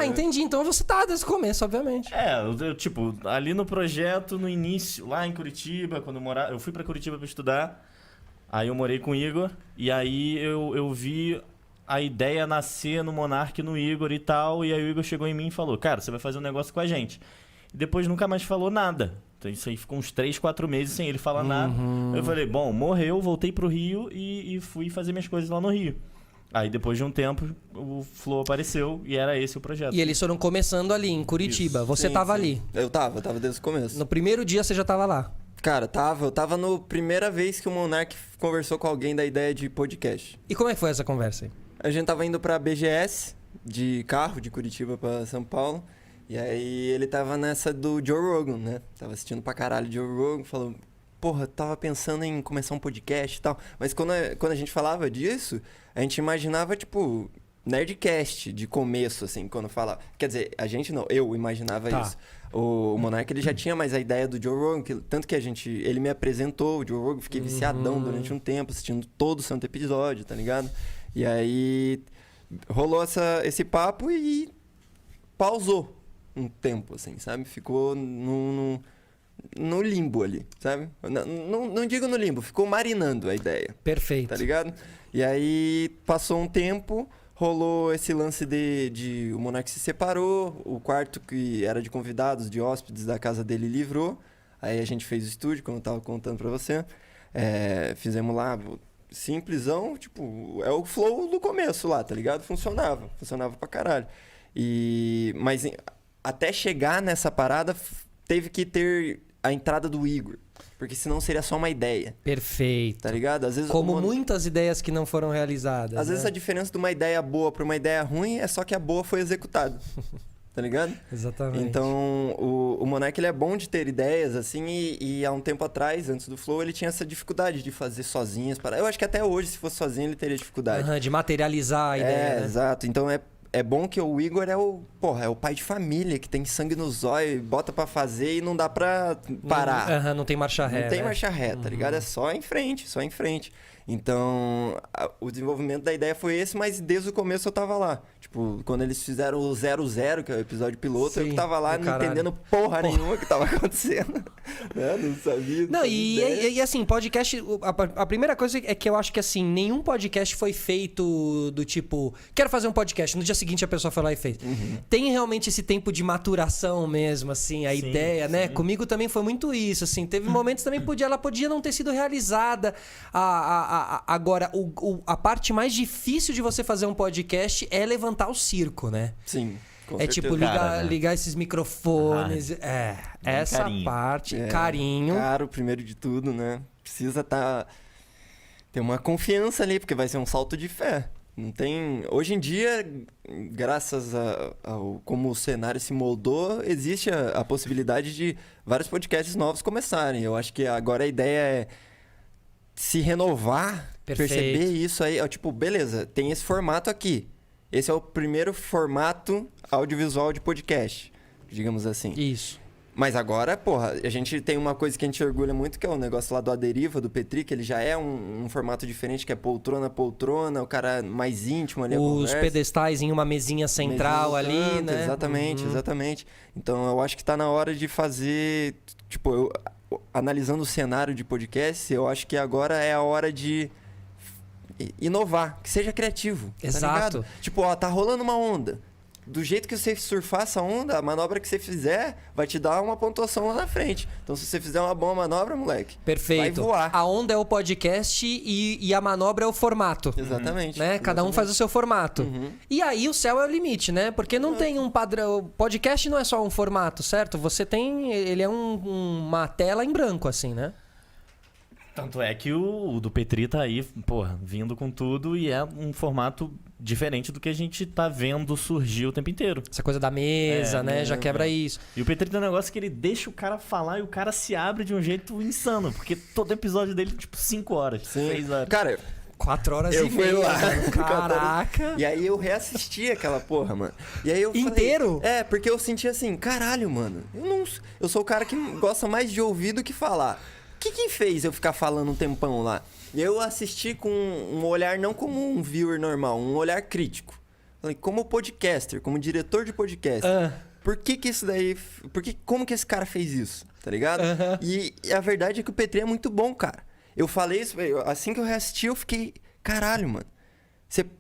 entendi. Então você tá desde o começo, obviamente. Tipo, ali no projeto, no início, lá em Curitiba, quando eu fui pra Curitiba pra estudar, aí eu morei com o Igor, e aí eu vi a ideia nascer no Monark, no Igor e tal, e aí o Igor chegou em mim e falou, cara, você vai fazer um negócio com a gente. E depois nunca mais falou nada. Então isso aí ficou uns 3, 4 meses sem ele falar nada. Eu falei, bom, morreu, voltei pro Rio e fui fazer minhas coisas lá no Rio. Aí depois de um tempo, o Flow apareceu e era esse o projeto. E eles foram começando ali em Curitiba. Isso. Você tava ali. Eu tava desde o começo. No primeiro dia você já tava lá. Cara, eu tava no primeira vez que o Monark conversou com alguém da ideia de podcast. E como é que foi essa conversa aí? A gente tava indo pra BGS, de carro, de Curitiba pra São Paulo. E aí ele tava nessa do Joe Rogan, né? Tava assistindo pra caralho Joe Rogan, falou... Porra, tava pensando em começar um podcast e tal. Mas quando a gente falava disso, a gente imaginava, tipo... Nerdcast, de começo, assim, quando falava... Quer dizer, a gente não, eu imaginava isso. O Monark, ele já tinha mais a ideia do Joe Rogan, tanto que ele me apresentou o Joe Rogan, fiquei viciadão durante um tempo, assistindo todo o santo episódio, tá ligado? E aí rolou esse papo e pausou um tempo, assim, sabe? Ficou no limbo ali, sabe? Não digo no limbo, ficou marinando a ideia. Perfeito. Tá ligado? E aí passou um tempo... Rolou esse lance de o Monark se separou, o quarto que era de convidados, de hóspedes da casa dele livrou. Aí a gente fez o estúdio, como eu tava contando pra você. Fizemos lá, simplesão, tipo, é o Flow do começo lá, tá ligado? Funcionava pra caralho. Mas até chegar nessa parada, teve que ter a entrada do Igor. Porque senão seria só uma ideia. Perfeito. Tá ligado? Às vezes como muitas ideias que não foram realizadas. Às vezes a diferença de uma ideia boa para uma ideia ruim é só que a boa foi executada. Tá ligado? Exatamente. Então, o Monark, ele é bom de ter ideias, assim, e há um tempo atrás, antes do Flow, ele tinha essa dificuldade de fazer sozinho as paradas. Eu acho que até hoje, se fosse sozinho, ele teria dificuldade. De materializar a ideia, né? Exato. Então, é bom que o Igor é o pai de família, que tem sangue no zóio, bota pra fazer e não dá pra parar. Não tem marcha ré. Não tem marcha ré, tá ligado? É só em frente, só em frente. Então, o desenvolvimento da ideia foi esse, mas desde o começo eu tava lá. Tipo, quando eles fizeram o 00, que é o episódio piloto, Sim, eu que tava lá não entendendo porra nenhuma que tava acontecendo. Né? Não sabia. Não, e assim, podcast... A primeira coisa é que eu acho que, assim, nenhum podcast foi feito do tipo... Quero fazer um podcast. No dia seguinte a pessoa foi lá e fez. Tem realmente esse tempo de maturação mesmo, assim, a ideia, né? Comigo também foi muito isso, assim. Teve momentos também ela podia não ter sido realizada. Agora, a parte mais difícil de você fazer um podcast é levantar o circo, né? Sim. Tipo, ligar esses microfones. Essa carinho. parte, carinho. Caro, primeiro de tudo, né? Precisa ter uma confiança ali, porque vai ser um salto de fé. Não tem... Hoje em dia, graças ao como o cenário se moldou, existe a possibilidade de vários podcasts novos começarem. Eu acho que agora a ideia é se renovar, perceber isso aí. Tipo, beleza, tem esse formato aqui. Esse é o primeiro formato audiovisual de podcast, digamos assim. Isso. Mas agora, porra, a gente tem uma coisa que a gente orgulha muito, que é o negócio lá do A Deriva, do Petri, que ele já é um formato diferente, que é poltrona, o cara mais íntimo ali. Os pedestais em uma mesinha central ali, né? Exatamente. Então, eu acho que tá na hora de fazer... Tipo, analisando o cenário de podcast, eu acho que agora é a hora de inovar, que seja criativo. Exato. Tá ligado? Tipo, tá rolando uma onda. Do jeito que você surfar essa onda, a manobra que você fizer vai te dar uma pontuação lá na frente. Então, se você fizer uma boa manobra, moleque, perfeito, vai voar. A onda é o podcast e a manobra é o formato. Exatamente. Né? Cada um faz o seu formato. E aí o céu é o limite, né? Porque não tem um padrão... Podcast não é só um formato, certo? Você tem... Ele é uma tela em branco, assim, né? Tanto é que o do Petri tá aí, porra, vindo com tudo e é um formato diferente do que a gente tá vendo surgir o tempo inteiro. Essa coisa da mesa, né? Já quebra isso. E o Petri tem um negócio que ele deixa o cara falar e o cara se abre de um jeito insano, porque todo episódio dele, tipo, 5 horas, 6 horas. Cara... 4 horas eu e meia. fui lá. Caraca. E aí eu reassisti aquela porra, mano. E aí eu inteiro? Falei, porque eu senti assim, caralho, mano. Eu sou o cara que gosta mais de ouvir do que falar. O que fez eu ficar falando um tempão lá? Eu assisti com um olhar não como um viewer normal, um olhar crítico. Falei, como podcaster, como diretor de podcast, por que isso daí... Como que esse cara fez isso, tá ligado? E a verdade é que o Petri é muito bom, cara. Eu falei isso, assim que eu reassisti, eu fiquei... Caralho, mano.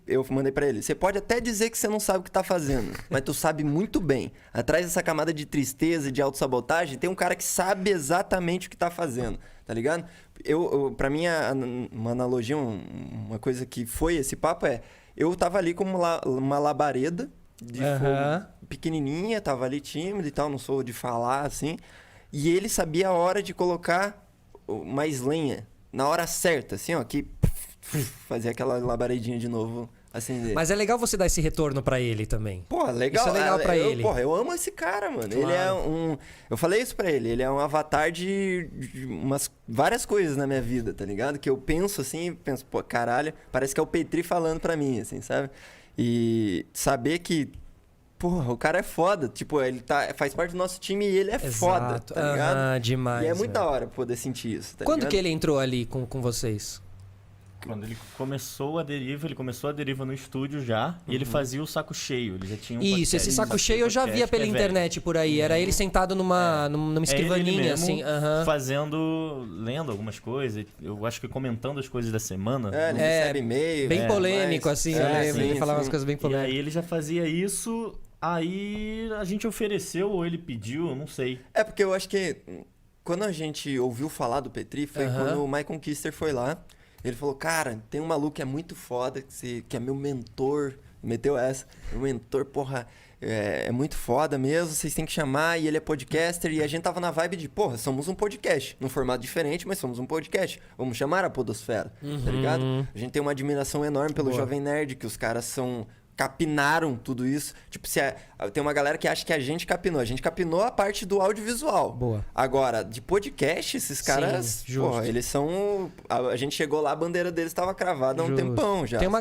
Eu mandei pra ele, você pode até dizer que você não sabe o que tá fazendo, mas tu sabe muito bem. Atrás dessa camada de tristeza, de autossabotagem, tem um cara que sabe exatamente o que tá fazendo, tá ligado? Pra mim, uma analogia, uma coisa que foi esse papo é... Eu tava ali como uma labareda de fogo pequenininha, tava ali tímido e tal, não sou de falar assim. E ele sabia a hora de colocar mais lenha, na hora certa, assim, ó, que... fazer aquela labaredinha de novo, acender. Mas é legal você dar esse retorno pra ele também. Pô, legal. Isso é legal pra ele. Porra, eu amo esse cara, mano. Claro. Ele é eu falei isso pra ele. Ele é um avatar de várias coisas na minha vida, tá ligado? Que eu penso assim, pô, caralho, parece que é o Petri falando pra mim, assim, sabe? E saber que, porra, o cara é foda. Tipo, ele faz parte do nosso time e ele é foda, tá ligado? Demais. E é muito da hora poder sentir isso, tá Quando ligado? que ele entrou ali com vocês? Quando ele começou a deriva no estúdio já, e ele fazia o saco cheio. Ele já tinha um Isso, podcast, esse saco cheio eu já via pela internet por aí. Era ele sentado numa escrivaninha, ele mesmo assim. Lendo algumas coisas. Eu acho que comentando as coisas da semana. Ele recebe e-mail. Bem polêmico, assim. Eu lembro. Ele falava umas coisas bem E polêmicas. aí ele já fazia isso, aí a gente ofereceu ou ele pediu, eu não sei. É porque eu acho que quando a gente ouviu falar do Petri, foi quando o Michael Kister foi lá. Ele falou, cara, tem um maluco que é muito foda, que é meu mentor. Meteu essa. Meu mentor, porra, é muito foda mesmo, vocês têm que chamar. E ele é podcaster. E a gente tava na vibe de, porra, somos um podcast. Num formato diferente, mas somos um podcast. Vamos chamar a podosfera, tá ligado? A gente tem uma admiração enorme pelo Jovem Nerd, que os caras capinaram tudo isso. Tipo, tem uma galera que acha que a gente capinou. A gente capinou a parte do audiovisual. Boa. Agora, de podcast, esses caras, porra, eles são... A gente chegou lá, a bandeira deles estava cravada há um tempão já. Tem uma